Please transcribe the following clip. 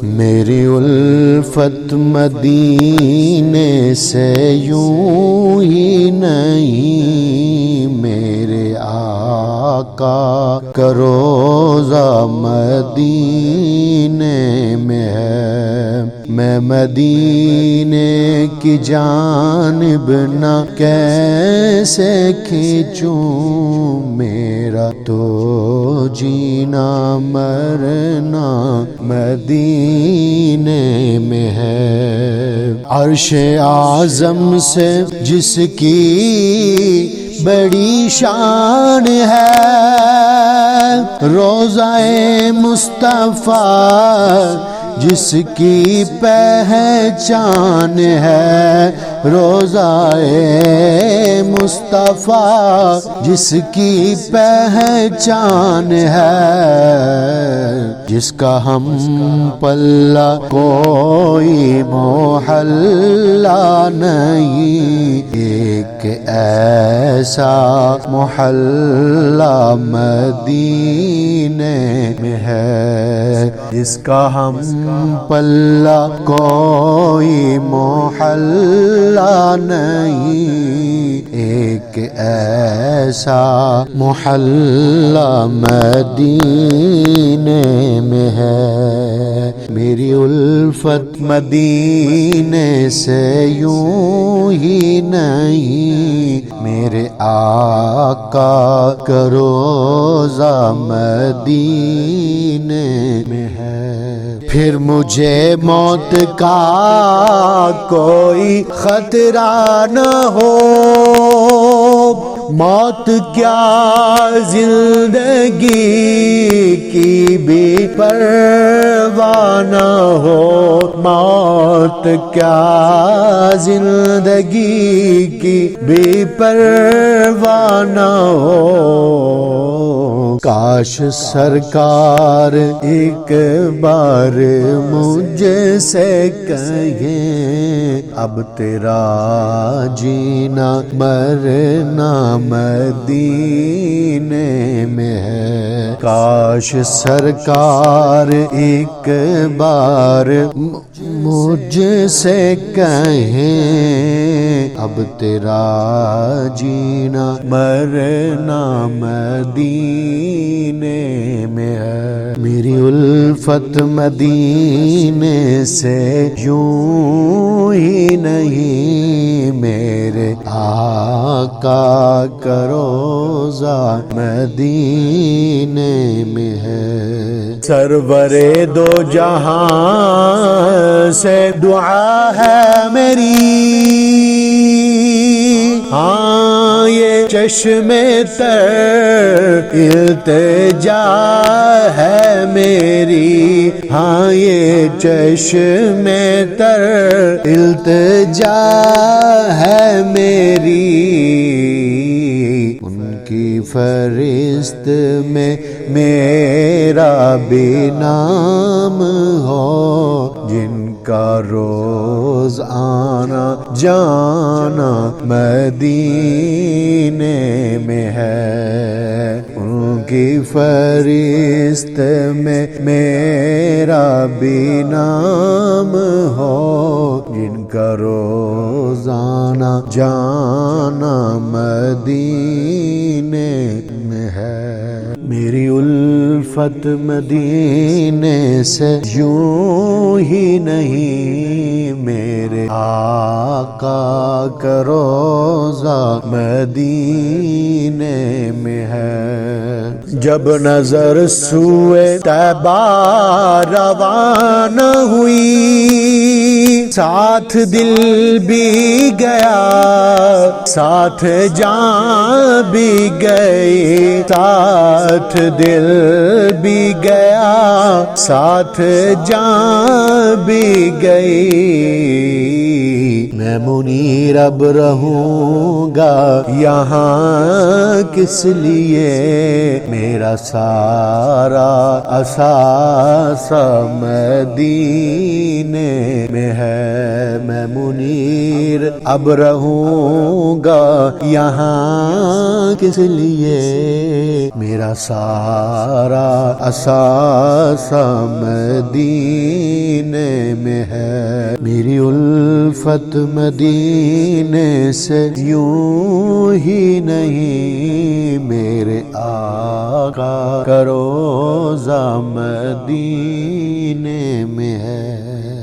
میری الفت مدینے سے یوں ہی نہیں، میرے آقا کا روضہ مدینے میں ہے، میں مدینے کی جانب نہ کیسے کھینچوں، میرا تو جینا مرنا مدینے میں ہے۔ عرش اعظم سے جس کی بڑی شان ہے، روضہ مصطفیٰ جس کی پہچان ہے، روضہ مصطفیٰ جس کی پہچان ہے، جس کا ہم پلہ کوئی محلہ نہیں، ایک ایسا محلہ مدینے میں ہے، جس کا ہم پلہ کوئی محلہ نہیں، ایک ایسا محلہ مدینے میں ہے۔ میری الفت مدینے سے یوں ہی نہیں، میرے آقا کا روضہ مدینے میں ہے۔ پھر مجھے موت کا کوئی خطرہ نہ ہو، موت کیا زندگی کی بھی پرواہ نہ ہو، موت کیا زندگی کی بھی پرواہ نہ ہو، کاش سرکار ایک بار مجھ سے کہیں، اب تیرا جینا مرنا مدینے میں ہے۔ کاش سرکار ایک بار مجھ سے کہیں، اب تیرا جینا مرنا مدینے میں ہے۔ میری الفت مدینے سے یوں ہی نہیں، میرے آقا کا روضہ مدینے میں ہے۔ سرور دو جہاں سے دعا ہے میری، ہاں یہ چشم تر التجا ہے میری، ہاں یہ چشم تر التجا ہے میری، ان کی فہرست میں میرا بھی نام ہو، جن کا روز آنا جانا مدینے میں ہے، ان کی فہرست میں میرا بھی نام ہو، جن کا روز آنا جانا مدینے میں ہے۔ میری الفت مدینے سے یوں ہی نہیں، میرے آقا کا روضہ مدینے میں ہے۔ جب نظر سوئے طیبہ روانہ ہوئی، ساتھ دل بھی گیا ساتھ جان بھی گئی، ساتھ دل بھی گیا ساتھ جان بھی گئی، میں منیر اب رہوں گا یہاں کس لیے، میرا سارا اثاثہ مدینے میں ہے، میں میں منیر اب رہوں گا یہاں کس لیے، میرا سارا اثاثہ مدینے میں ہے، میری الفت مدینے سے یوں ہی نہیں، میرے آقا کا روضہ مدینے میں ہے۔